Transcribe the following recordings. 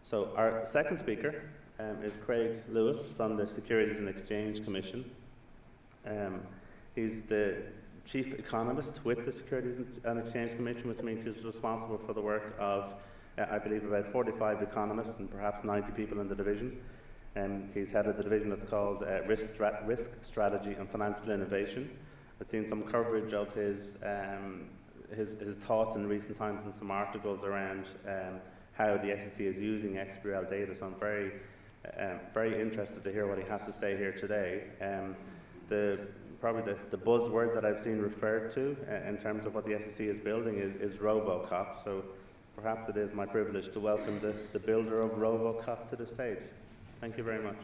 So our second speaker is Craig Lewis from the Securities and Exchange Commission. He's the Chief Economist with the Securities and Exchange Commission, which means he's responsible for the work of, I believe, about 45 economists and perhaps 90 people in the division. He's headed the division that's called Risk Strategy and Financial Innovation. I've seen some coverage of his thoughts in recent times in some articles around how the SEC is using XBRL data, so I'm very interested to hear what he has to say here today. Probably the buzzword that I've seen referred to in terms of what the SEC is building is RoboCop, so perhaps it is my privilege to welcome the builder of RoboCop to the stage. Thank you very much.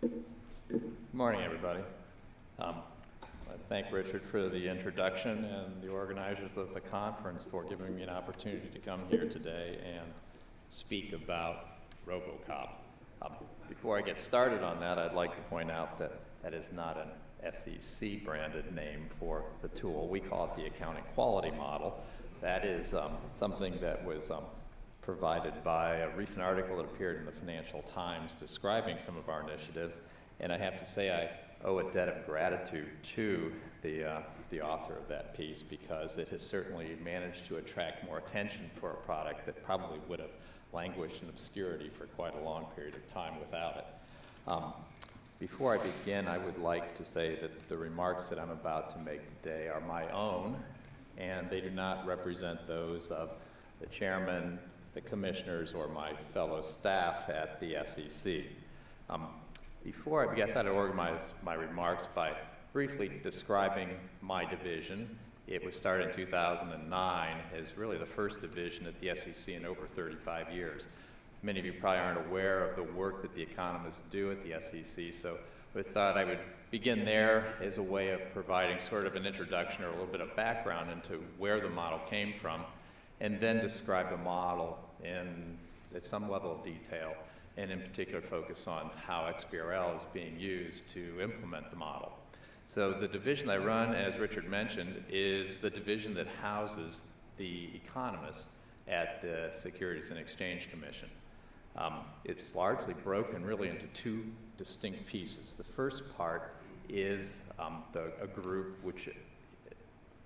Good morning, everybody. I thank Richard for the introduction and the organizers of the conference for giving me an opportunity to come here today and speak about RoboCop. Before I get started on that, I'd like to point out that that is not an SEC branded name for the tool. We call it the accounting quality model. That is something that was provided by a recent article that appeared in the Financial Times describing some of our initiatives. And I have to say I owe a debt of gratitude to the author of that piece, because it has certainly managed to attract more attention for a product that probably would have languished in obscurity for quite a long period of time without it. Before I begin, I would like to say that the remarks that I'm about to make today are my own, and they do not represent those of the chairman, the commissioners, or my fellow staff at the SEC. Before I begin, I thought I'd organize my remarks by briefly describing my division. It was started in 2009 as really the first division at the SEC in over 35 years. Many of you probably aren't aware of the work that the economists do at the SEC, so I thought I would begin there as a way of providing sort of an introduction or a little bit of background into where the model came from, and then describe the model at some level of detail, and in particular focus on how XBRL is being used to implement the model. So the division I run, as Richard mentioned, is the division that houses the economists at the Securities and Exchange Commission. It's largely broken really into two distinct pieces. The first part is a group which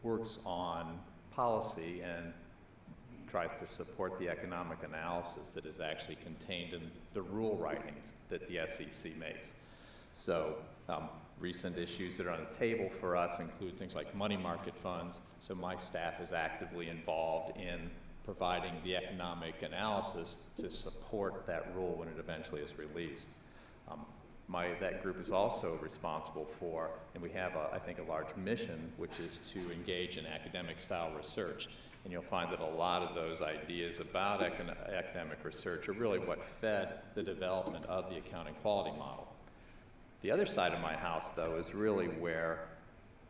works on policy and tries to support the economic analysis that is actually contained in the rule writings that the SEC makes. So recent issues that are on the table for us include things like money market funds, so my staff is actively involved in providing the economic analysis to support that rule when it eventually is released. That group is also responsible for, and we have, I think, a large mission, which is to engage in academic-style research. And you'll find that a lot of those ideas about academic research are really what fed the development of the accounting quality model. The other side of my house, though, is really where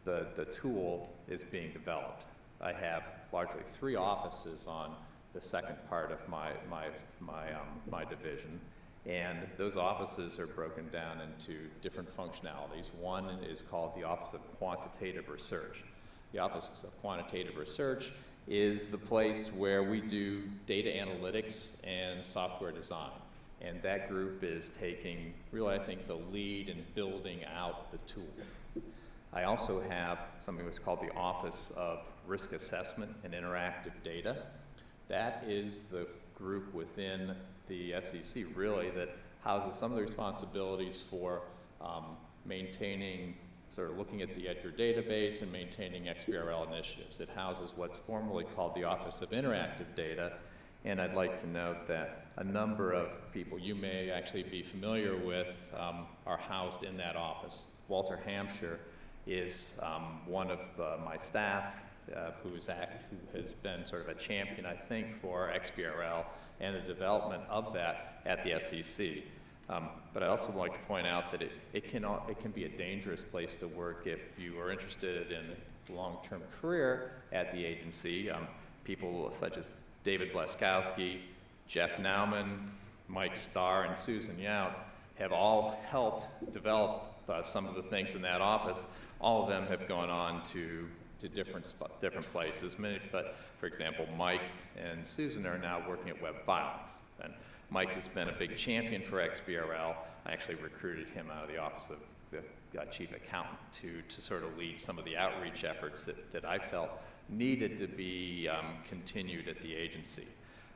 the tool is being developed. I have largely three offices on the second part of my division, and those offices are broken down into different functionalities. One is called the Office of Quantitative Research. The Office of Quantitative Research is the place where we do data analytics and software design. And that group is taking, really, I think, the lead in building out the tool. I also have something that's called the Office of Risk Assessment and Interactive Data. That is the group within the SEC, really, that houses some of the responsibilities for maintaining, sort of looking at the Edgar database and maintaining XBRL initiatives. It houses what's formerly called the Office of Interactive Data, and I'd like to note that a number of people you may actually be familiar with are housed in that office. Walter Hampshire is one of my staff who has been sort of a champion, I think, for XBRL and the development of that at the SEC. But I also like to point out that it can be a dangerous place to work if you are interested in a long-term career at the agency. People such as David Bleskowski, Jeff Nauman, Mike Starr, and Susan Yout have all helped develop some of the things in that office. All of them have gone on to different places. But for example, Mike and Susan are now working at Web Filings. And Mike has been a big champion for XBRL. I actually recruited him out of the office of the Chief Accountant to sort of lead some of the outreach efforts that I felt needed to be continued at the agency.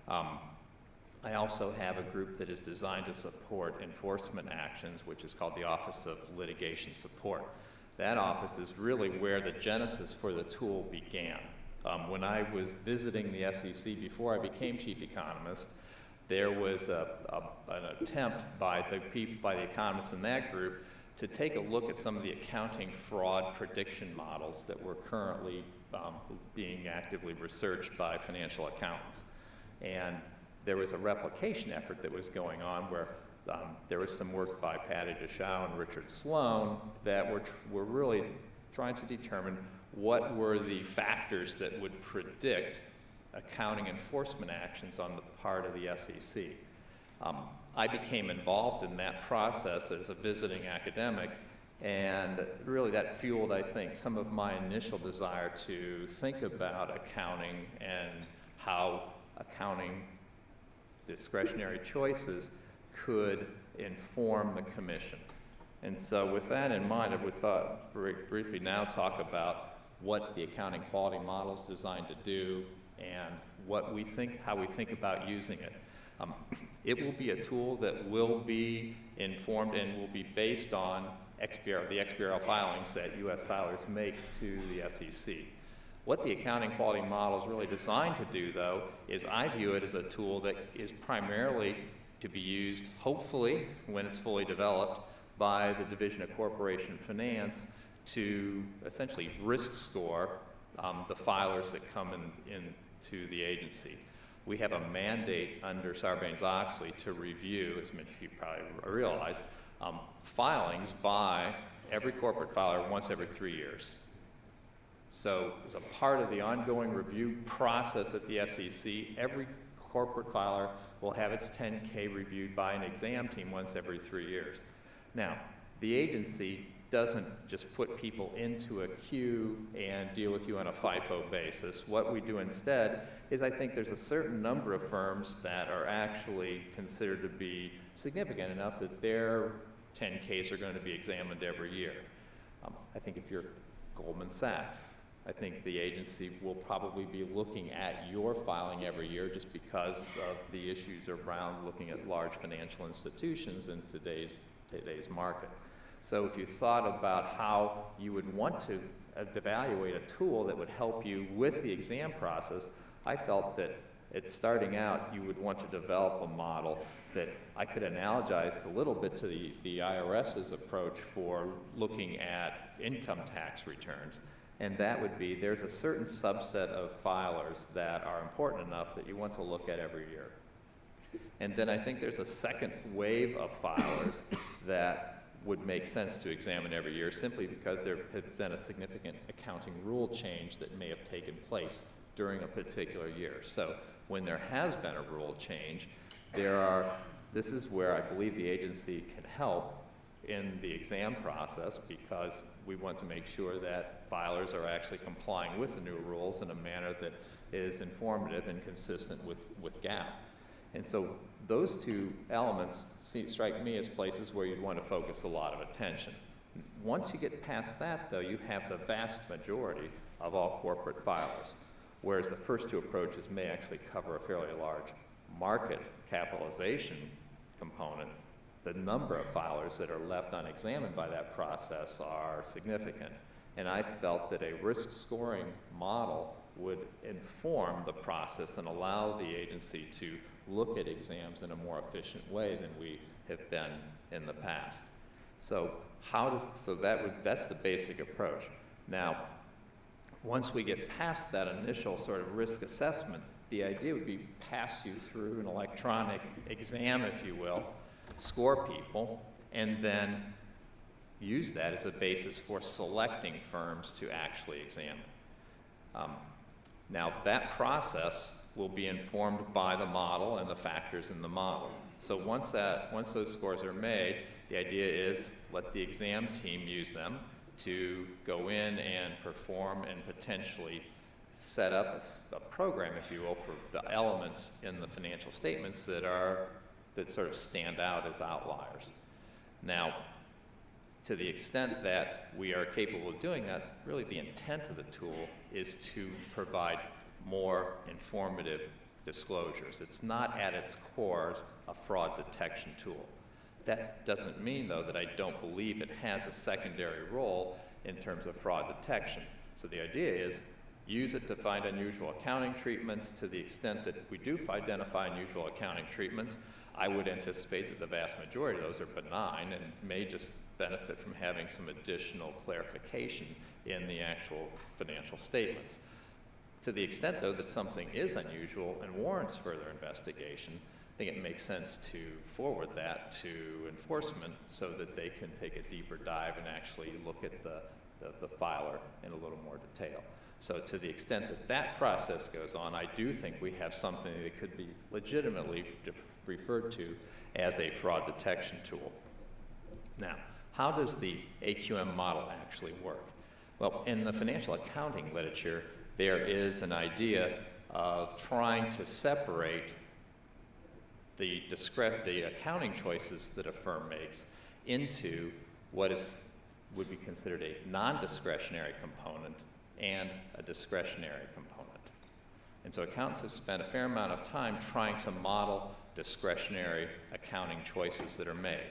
I also have a group that is designed to support enforcement actions, which is called the Office of Litigation Support. That office is really where the genesis for the tool began. When I was visiting the SEC before I became Chief Economist, there was an attempt by the economists in that group to take a look at some of the accounting fraud prediction models that were currently being actively researched by financial accountants. And there was a replication effort that was going on where there was some work by Patty DeShow and Richard Sloan that were really trying to determine what were the factors that would predict accounting enforcement actions on the part of the SEC. I became involved in that process as a visiting academic, and really that fueled, I think, some of my initial desire to think about accounting and how accounting discretionary choices could inform the commission. And so with that in mind, I would briefly now talk about what the accounting quality model is designed to do and how we think about using it. It will be a tool that will be informed and will be based on the XBRL filings that U.S. filers make to the SEC. What the accounting quality model is really designed to do, though, is I view it as a tool that is primarily to be used, hopefully, when it's fully developed, by the Division of Corporation Finance to essentially risk score the filers that come into the agency. We have a mandate under Sarbanes-Oxley to review, as many of you probably realize, filings by every corporate filer once every 3 years. So as a part of the ongoing review process at the SEC, every corporate filer will have its 10K reviewed by an exam team once every 3 years. Now, the agency doesn't just put people into a queue and deal with you on a FIFO basis. What we do instead is I think there's a certain number of firms that are actually considered to be significant enough that their 10Ks are going to be examined every year. I think if you're Goldman Sachs, I think the agency will probably be looking at your filing every year just because of the issues around looking at large financial institutions in today's market. So if you thought about how you would want to evaluate a tool that would help you with the exam process, I felt that starting out, you would want to develop a model that I could analogize a little bit to the IRS's approach for looking at income tax returns. And that would be, there's a certain subset of filers that are important enough that you want to look at every year. And then I think there's a second wave of filers that would make sense to examine every year simply because there has been a significant accounting rule change that may have taken place during a particular year. So when there has been a rule change, this is where I believe the agency can help in the exam process because we want to make sure that filers are actually complying with the new rules in a manner that is informative and consistent with GAAP. And so those two elements strike me as places where you'd want to focus a lot of attention. Once you get past that, though, you have the vast majority of all corporate filers, whereas the first two approaches may actually cover a fairly large market capitalization component. The number of filers that are left unexamined by that process are significant. And I felt that a risk scoring model would inform the process and allow the agency to look at exams in a more efficient way than we have been in the past. So that's the basic approach. Now, once we get past that initial sort of risk assessment, the idea would be pass you through an electronic exam, if you will, score people, and then use that as a basis for selecting firms to actually examine. Now, that process will be informed by the model and the factors in the model. So once those scores are made, the idea is let the exam team use them to go in and perform and potentially set up a program, if you will, for the elements in the financial statements that sort of stand out as outliers. Now, to the extent that we are capable of doing that, really the intent of the tool is to provide more informative disclosures. It's not at its core a fraud detection tool. That doesn't mean, though, that I don't believe it has a secondary role in terms of fraud detection. So the idea is use it to find unusual accounting treatments. To the extent that we do identify unusual accounting treatments, I would anticipate that the vast majority of those are benign and may just benefit from having some additional clarification in the actual financial statements. To the extent, though, that something is unusual and warrants further investigation, I think it makes sense to forward that to enforcement so that they can take a deeper dive and actually look at the filer in a little more detail. So to the extent that that process goes on, I do think we have something that could be legitimately referred to as a fraud detection tool. Now, how does the AQM model actually work? Well, in the financial accounting literature, there is an idea of trying to separate the accounting choices that a firm makes into what would be considered a non-discretionary component and a discretionary component. And so accountants have spent a fair amount of time trying to model discretionary accounting choices that are made.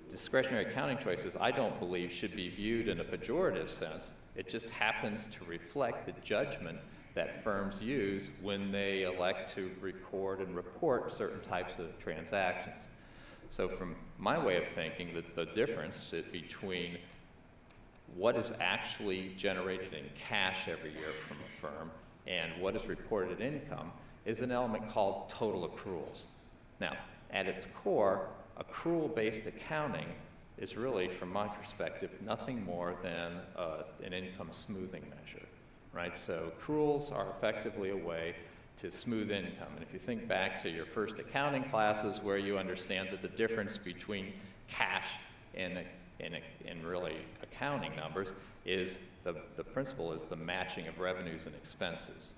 Discretionary accounting choices, I don't believe, should be viewed in a pejorative sense. It just happens to reflect the judgment that firms use when they elect to record and report certain types of transactions. So from my way of thinking, the difference between what is actually generated in cash every year from a firm and what is reported income is an element called total accruals. Now, at its core, accrual-based accounting is really, from my perspective, nothing more than an income smoothing measure, right? So accruals are effectively a way to smooth income. And if you think back to your first accounting classes where you understand that the difference between cash and really accounting numbers is the principle is the matching of revenues and expenses.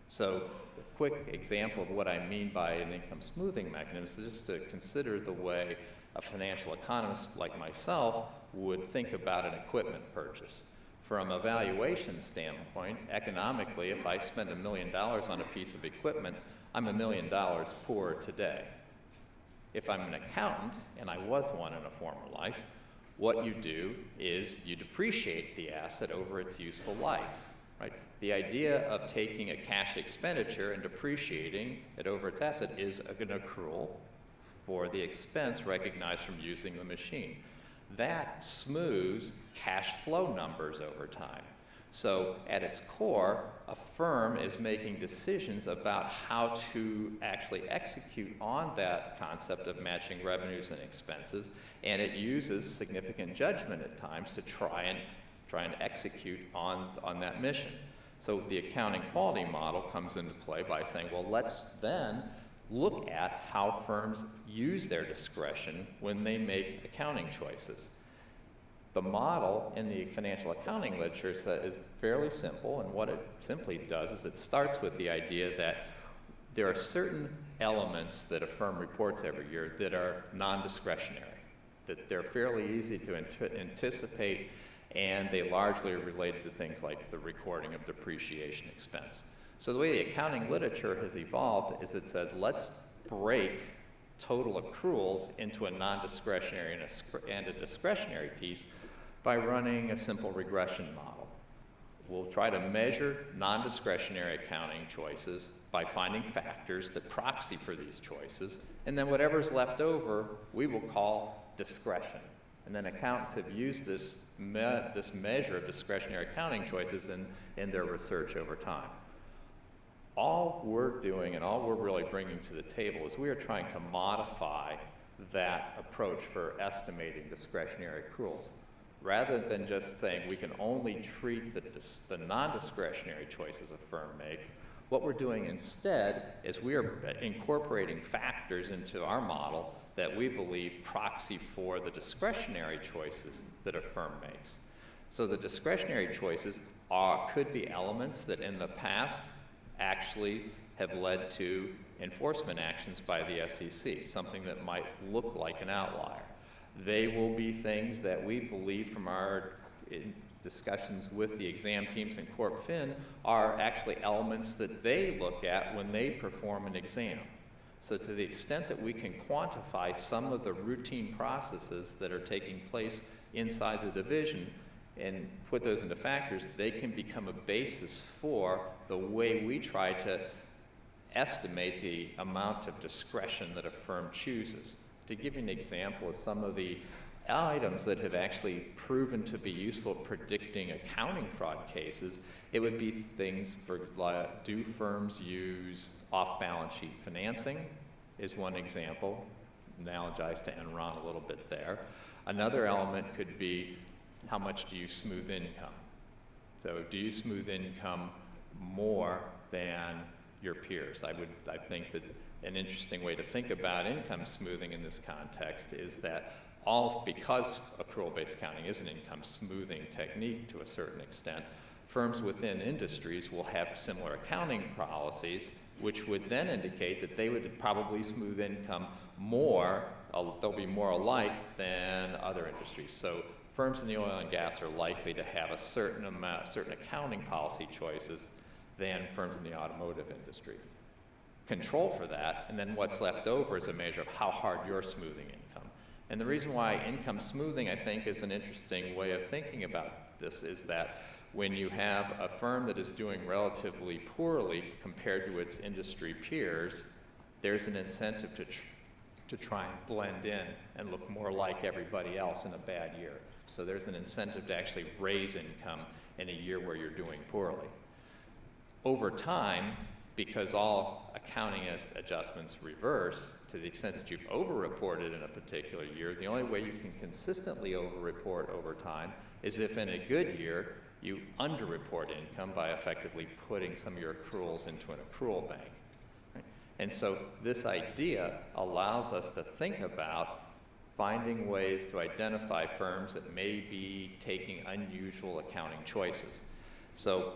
So the quick example of what I mean by an income smoothing mechanism is just to consider the way a financial economist like myself would think about an equipment purchase. From a valuation standpoint, economically, if I spend $1 million on a piece of equipment, I'm $1 million poorer today. If I'm an accountant, and I was one in a former life, what you do is you depreciate the asset over its useful life, right? The idea of taking a cash expenditure and depreciating it over its asset is an accrual for the expense recognized from using the machine. That smooths cash flow numbers over time. So at its core, a firm is making decisions about how to actually execute on that concept of matching revenues and expenses, and it uses significant judgment at times to try and execute on that mission. So the accounting quality model comes into play by saying, well, let's then look at how firms use their discretion when they make accounting choices. The model in the financial accounting literature is fairly simple, and what it simply does is it starts with the idea that there are certain elements that a firm reports every year that are non-discretionary, that they're fairly easy to anticipate, and they largely are related to things like the recording of depreciation expense. So the way the accounting literature has evolved is it said, let's break total accruals into a non-discretionary and a discretionary piece by running a simple regression model. We'll try to measure non-discretionary accounting choices by finding factors that proxy for these choices, and then whatever's left over, we will call discretion. And then accountants have used this measure of discretionary accounting choices in their research over time. All we're doing and all we're really bringing to the table is we are trying to modify that approach for estimating discretionary accruals. Rather than just saying we can only treat the non-discretionary choices a firm makes, What we're doing instead is we are incorporating factors into our model that we believe proxy for the discretionary choices that a firm makes. So the discretionary choices could be elements that in the past actually have led to enforcement actions by the SEC, something that might look like an outlier. They will be things that we believe from our discussions with the exam teams and CorpFin are actually elements that they look at when they perform an exam. So to the extent that we can quantify some of the routine processes that are taking place inside the division and put those into factors, they can become a basis for the way we try to estimate the amount of discretion that a firm chooses. To give you an example of some of the items that have actually proven to be useful at predicting accounting fraud cases, it would be things for, do firms use off-balance sheet financing is one example, analogize to Enron a little bit there. Another element could be, how much do you smooth income? So do you smooth income more than your peers? I think that an interesting way to think about income smoothing in this context is that because accrual-based accounting is an income smoothing technique to a certain extent, firms within industries will have similar accounting policies, which would then indicate that they would probably smooth income more, they'll be more alike than other industries. So firms in the oil and gas are likely to have a certain accounting policy choices than firms in the automotive industry. Control for that, and then what's left over is a measure of how hard you're smoothing income. And the reason why income smoothing, I think, is an interesting way of thinking about this is that when you have a firm that is doing relatively poorly compared to its industry peers, there's an incentive to try and blend in and look more like everybody else in a bad year. So there's an incentive to actually raise income in a year where you're doing poorly. Over time, because all accounting adjustments reverse, to the extent that you've over-reported in a particular year, the only way you can consistently over-report over time is if in a good year, you under-report income by effectively putting some of your accruals into an accrual bank. Right? And so this idea allows us to think about finding ways to identify firms that may be taking unusual accounting choices. So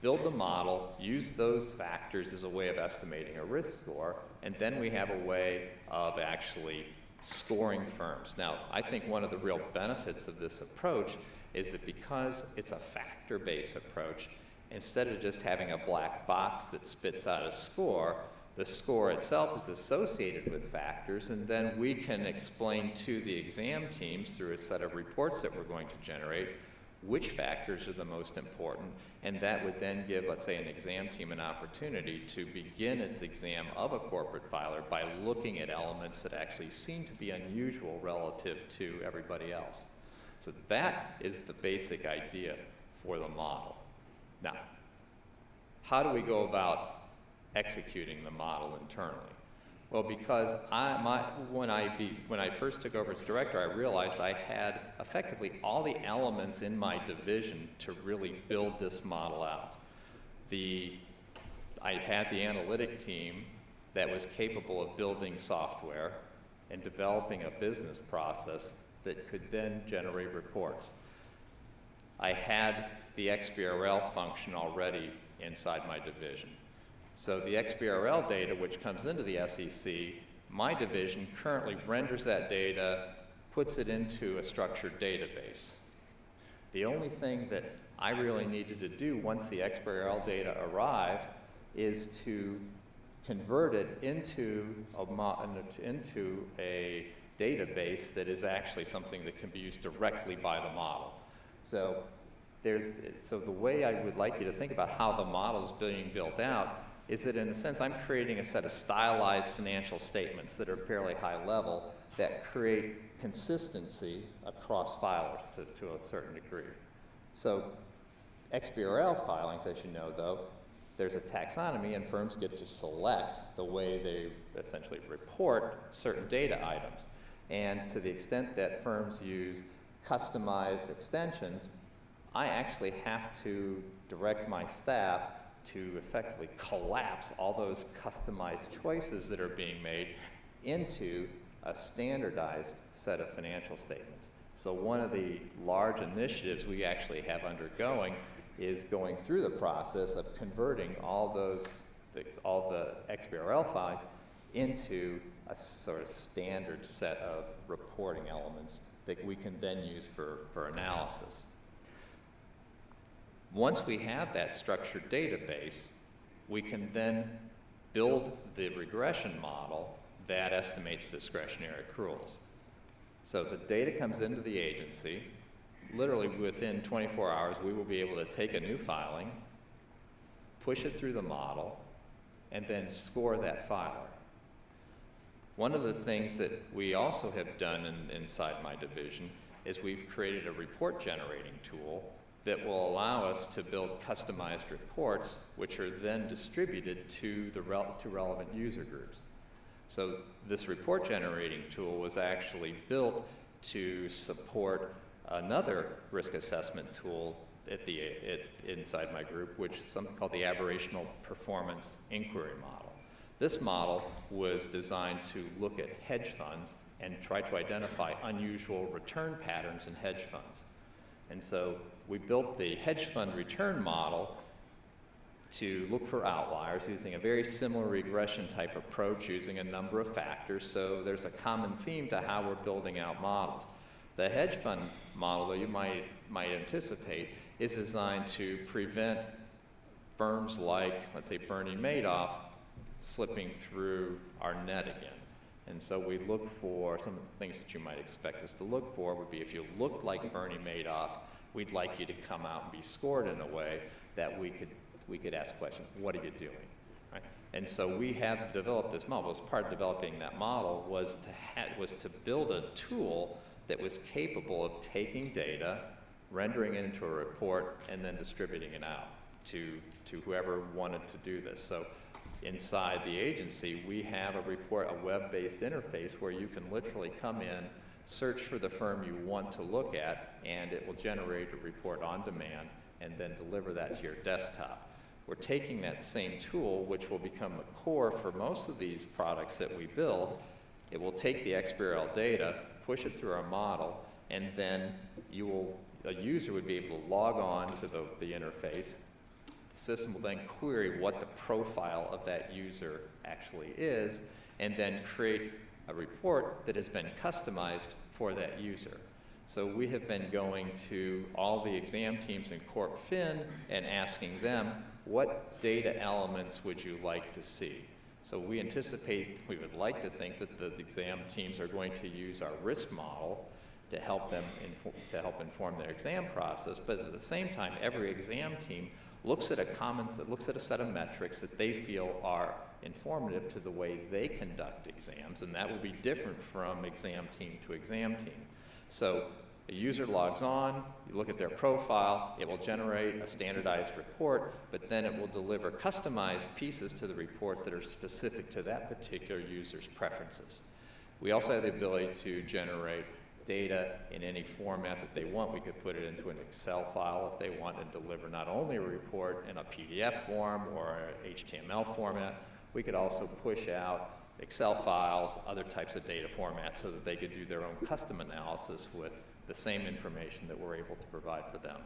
build the model, use those factors as a way of estimating a risk score, and then we have a way of actually scoring firms. Now, I think one of the real benefits of this approach is that because it's a factor-based approach, instead of just having a black box that spits out a score, the score itself is associated with factors, and then we can explain to the exam teams through a set of reports that we're going to generate which factors are the most important, and that would then give, let's say, an exam team an opportunity to begin its exam of a corporate filer by looking at elements that actually seem to be unusual relative to everybody else. So that is the basic idea for the model. Now, how do we go about executing the model internally? Well, because when I first took over as director, I realized I had effectively all the elements in my division to really build this model out. I had the analytic team that was capable of building software and developing a business process that could then generate reports. I had the XBRL function already inside my division. So the XBRL data, which comes into the SEC, my division currently renders that data, puts it into a structured database. The only thing that I really needed to do once the XBRL data arrives is to convert it into a database that is actually something that can be used directly by the model. So the way I would like you to think about how the model is being built out is that in a sense I'm creating a set of stylized financial statements that are fairly high level that create consistency across filers to a certain degree. So XBRL filings, as you know though, there's a taxonomy and firms get to select the way they essentially report certain data items. And to the extent that firms use customized extensions, I actually have to direct my staff to effectively collapse all those customized choices that are being made into a standardized set of financial statements. So one of the large initiatives we actually have undergoing is going through the process of converting all the XBRL files into a sort of standard set of reporting elements that we can then use for analysis. Once we have that structured database, we can then build the regression model that estimates discretionary accruals. So the data comes into the agency. Literally within 24 hours, we will be able to take a new filing, push it through the model, and then score that filer. One of the things that we also have done inside my division is we've created a report generating tool that will allow us to build customized reports, which are then distributed to relevant user groups. So this report generating tool was actually built to support another risk assessment tool inside my group, which is something called the aberrational performance inquiry model. This model was designed to look at hedge funds and try to identify unusual return patterns in hedge funds. And so we built the hedge fund return model to look for outliers using a very similar regression type approach using a number of factors. So there's a common theme to how we're building out models. The hedge fund model, though you might anticipate, is designed to prevent firms like, let's say, Bernie Madoff slipping through our net again. And so we look for some of the things that you might expect us to look for would be if you looked like Bernie Madoff, we'd like you to come out and be scored in a way that we could ask questions, what are you doing? Right? And so we have developed this model. As part of developing that model was to build a tool that was capable of taking data, rendering it into a report, and then distributing it out to whoever wanted to do this. So inside the agency, we have a web-based interface where you can literally come in, search for the firm you want to look at, and it will generate a report on demand and then deliver that to your desktop. We're taking that same tool, which will become the core for most of these products that we build. It will take the XBRL data, push it through our model, and then a user would be able to log on to the interface. The system will then query what the profile of that user actually is, and then create a report that has been customized for that user. So we have been going to all the exam teams in Corp Fin and asking them, what data elements would you like to see? So we would like to think that the exam teams are going to use our risk model to help them inform their exam process, but at the same time, every exam team looks at a set of metrics that they feel are informative to the way they conduct exams, and that will be different from exam team to exam team. So the user logs on, you look at their profile, it will generate a standardized report, but then it will deliver customized pieces to the report that are specific to that particular user's preferences. We also have the ability to generate data in any format that they want. We could put it into an Excel file if they want and deliver not only a report in a PDF form or an HTML format, we could also push out Excel files, other types of data formats so that they could do their own custom analysis with the same information that we're able to provide for them.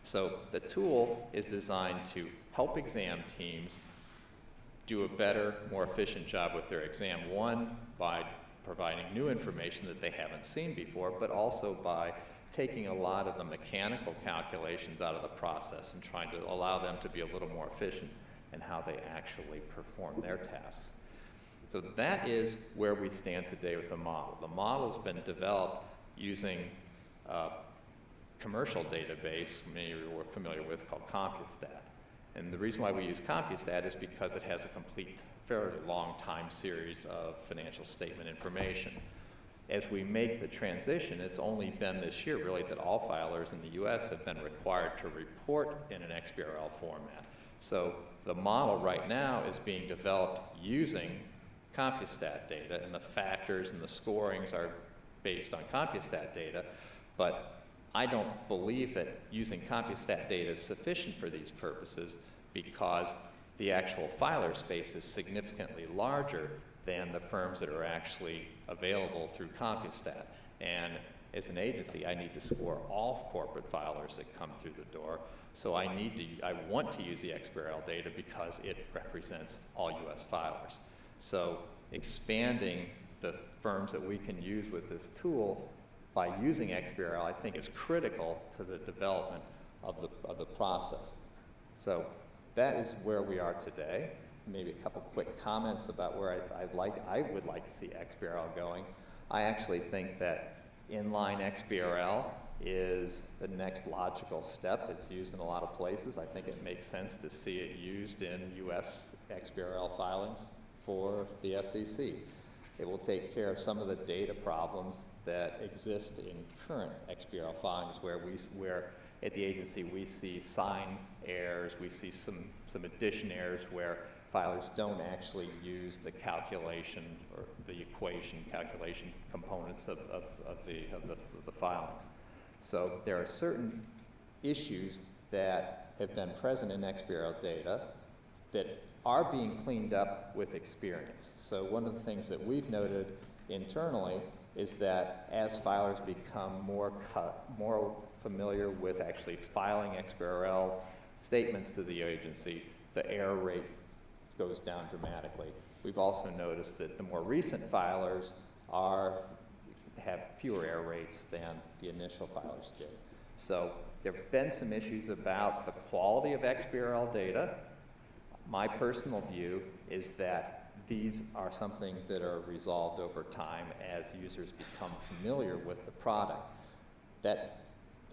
So the tool is designed to help exam teams do a better, more efficient job with their exam. One, by providing new information that they haven't seen before, but also by taking a lot of the mechanical calculations out of the process and trying to allow them to be a little more efficient in how they actually perform their tasks. So that is where we stand today with the model. The model has been developed using a commercial database many of you are familiar with called Compustat. And the reason why we use Compustat is because it has a complete, fairly long time series of financial statement information. As we make the transition, it's only been this year really that all filers in the US have been required to report in an XBRL format. So the model right now is being developed using Compustat data, and the factors and the scorings are based on Compustat data, but I don't believe that using Compustat data is sufficient for these purposes. because the actual filer space is significantly larger than the firms that are actually available through CompuStat. And as an agency, I need to score all corporate filers that come through the door. So I want to use the XBRL data because it represents all US filers. So expanding the firms that we can use with this tool by using XBRL, I think, is critical to the development of the process. So that is where we are today. Maybe a couple quick comments about where I would like to see XBRL going. I actually think that inline XBRL is the next logical step. It's used in a lot of places. I think it makes sense to see it used in US XBRL filings for the SEC. It will take care of some of the data problems that exist in current XBRL filings where at the agency we see sign errors, we see some addition errors where filers don't actually use the calculation or the equation calculation components of the filings. So there are certain issues that have been present in XBRL data that are being cleaned up with experience. So one of the things that we've noted internally is that as filers become more familiar with actually filing XBRL statements to the agency, the error rate goes down dramatically. We've also noticed that the more recent filers have fewer error rates than the initial filers did. So there have been some issues about the quality of XBRL data. My personal view is that these are something that are resolved over time as users become familiar with the product. That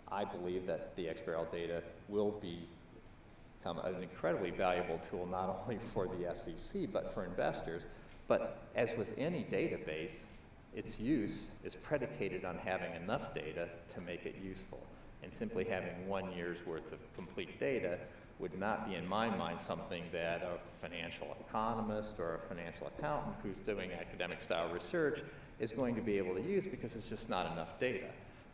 I believe that the XBRL data will become an incredibly valuable tool not only for the SEC but for investors. But as with any database, its use is predicated on having enough data to make it useful. And simply having 1 year's worth of complete data would not be, in my mind, something that a financial economist or a financial accountant who's doing academic-style research is going to be able to use because it's just not enough data.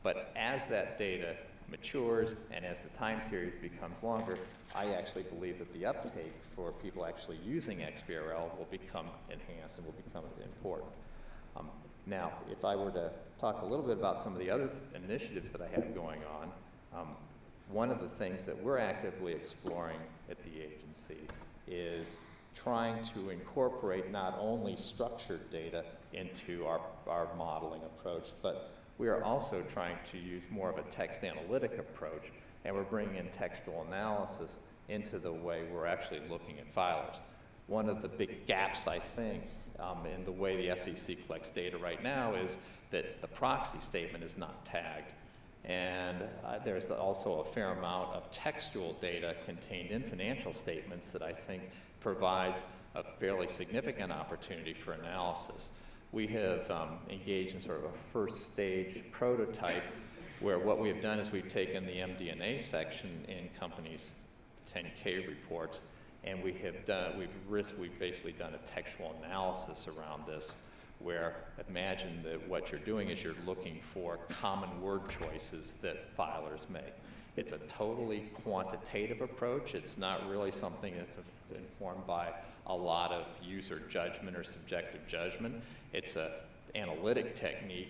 But as that data matures and as the time series becomes longer, I actually believe that the uptake for people actually using XBRL will become enhanced and will become important. Now, if I were to talk a little bit about some of the other initiatives that I have going on, one of the things that we're actively exploring at the agency is trying to incorporate not only structured data into our modeling approach, but we are also trying to use more of a text analytic approach, and we're bringing in textual analysis into the way we're actually looking at filers. One of the big gaps, I think, in the way the SEC collects data right now is that the proxy statement is not tagged. And there's also a fair amount of textual data contained in financial statements that I think provides a fairly significant opportunity for analysis. We have engaged in sort of a first stage prototype where what we have done is we've taken the MD&A section in companies' 10K reports, and we've basically done a textual analysis around this, where imagine that what you're doing is you're looking for common word choices that filers make. It's a totally quantitative approach. It's not really something that's informed by a lot of user judgment or subjective judgment. It's an analytic technique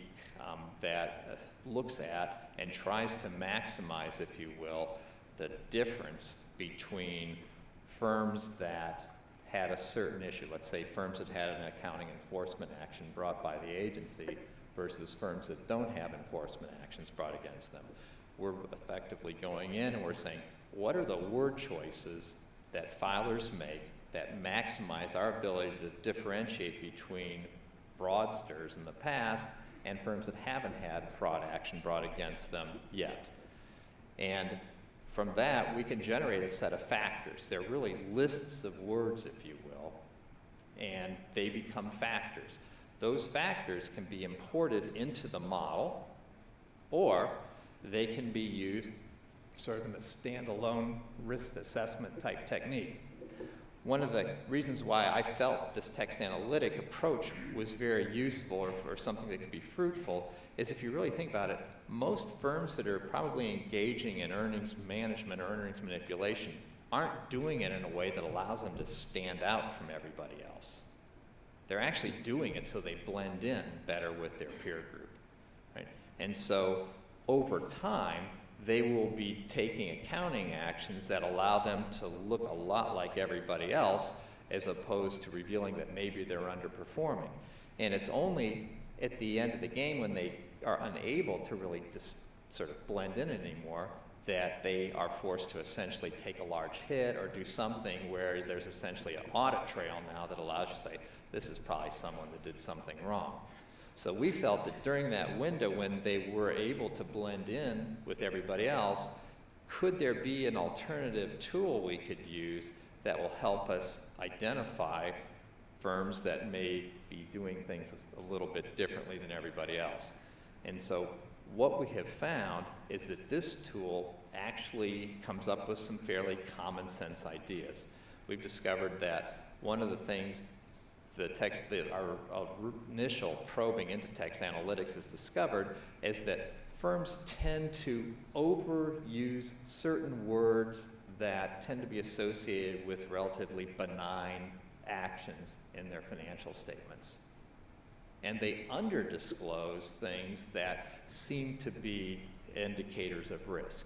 that looks at and tries to maximize, if you will, the difference between firms that had a certain issue, let's say firms that had an accounting enforcement action brought by the agency versus firms that don't have enforcement actions brought against them. We're effectively going in and we're saying, what are the word choices that filers make that maximize our ability to differentiate between fraudsters in the past and firms that haven't had fraud action brought against them yet? And from that, we can generate a set of factors. They're really lists of words, if you will, and they become factors. Those factors can be imported into the model, or they can be used sort of in a standalone risk assessment type technique. One of the reasons why I felt this text analytic approach was very useful or something that could be fruitful is if you really think about it, most firms that are probably engaging in earnings management or earnings manipulation aren't doing it in a way that allows them to stand out from everybody else. They're actually doing it so they blend in better with their peer group, right? And so over time, they will be taking accounting actions that allow them to look a lot like everybody else, as opposed to revealing that maybe they're underperforming. And it's only at the end of the game, when they are unable to really just sort of blend in anymore, that they are forced to essentially take a large hit or do something where there's essentially an audit trail now that allows you to say, this is probably someone that did something wrong. So we felt that during that window when they were able to blend in with everybody else, could there be an alternative tool we could use that will help us identify firms that may be doing things a little bit differently than everybody else? And so what we have found is that this tool actually comes up with some fairly common sense ideas. We've discovered that one of the things our initial probing into text analytics has discovered is that firms tend to overuse certain words that tend to be associated with relatively benign actions in their financial statements. And they underdisclose things that seem to be indicators of risk.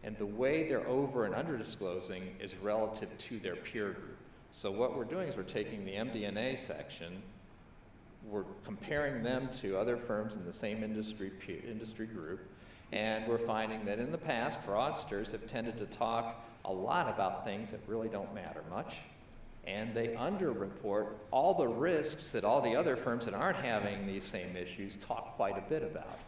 And the way they're over and underdisclosing is relative to their peer group. So what we're doing is we're taking the MD&A section, we're comparing them to other firms in the same industry group, and we're finding that in the past, fraudsters have tended to talk a lot about things that really don't matter much, and they underreport all the risks that all the other firms that aren't having these same issues talk quite a bit about.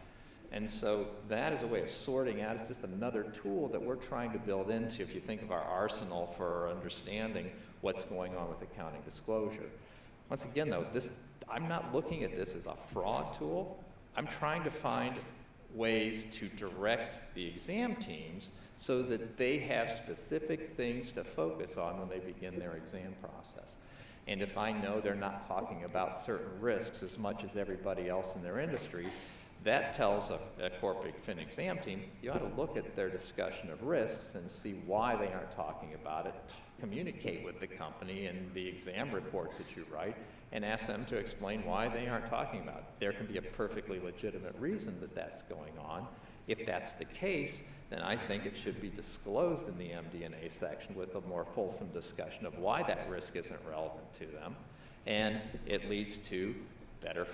And so that is a way of sorting out. It's just another tool that we're trying to build into, if you think of our arsenal for understanding what's going on with accounting disclosure. Once again, though, I'm not looking at this as a fraud tool. I'm trying to find ways to direct the exam teams so that they have specific things to focus on when they begin their exam process. And if I know they're not talking about certain risks as much as everybody else in their industry, that tells a corporate fin exam team, you ought to look at their discussion of risks and see why they aren't talking about it, communicate with the company in the exam reports that you write, and ask them to explain why they aren't talking about it. There can be a perfectly legitimate reason that that's going on. If that's the case, then I think it should be disclosed in the MD&A section with a more fulsome discussion of why that risk isn't relevant to them. And it leads to better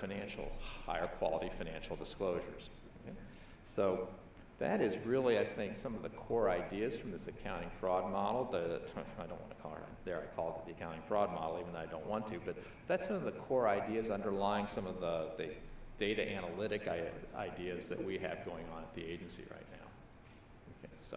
higher quality financial disclosures. Okay? So that is really, I think, some of the core ideas from this accounting fraud model. I don't want to call it, I called it the accounting fraud model, even though I don't want to, but that's some of the core ideas underlying some of the data analytic ideas that we have going on at the agency right now. Okay, so.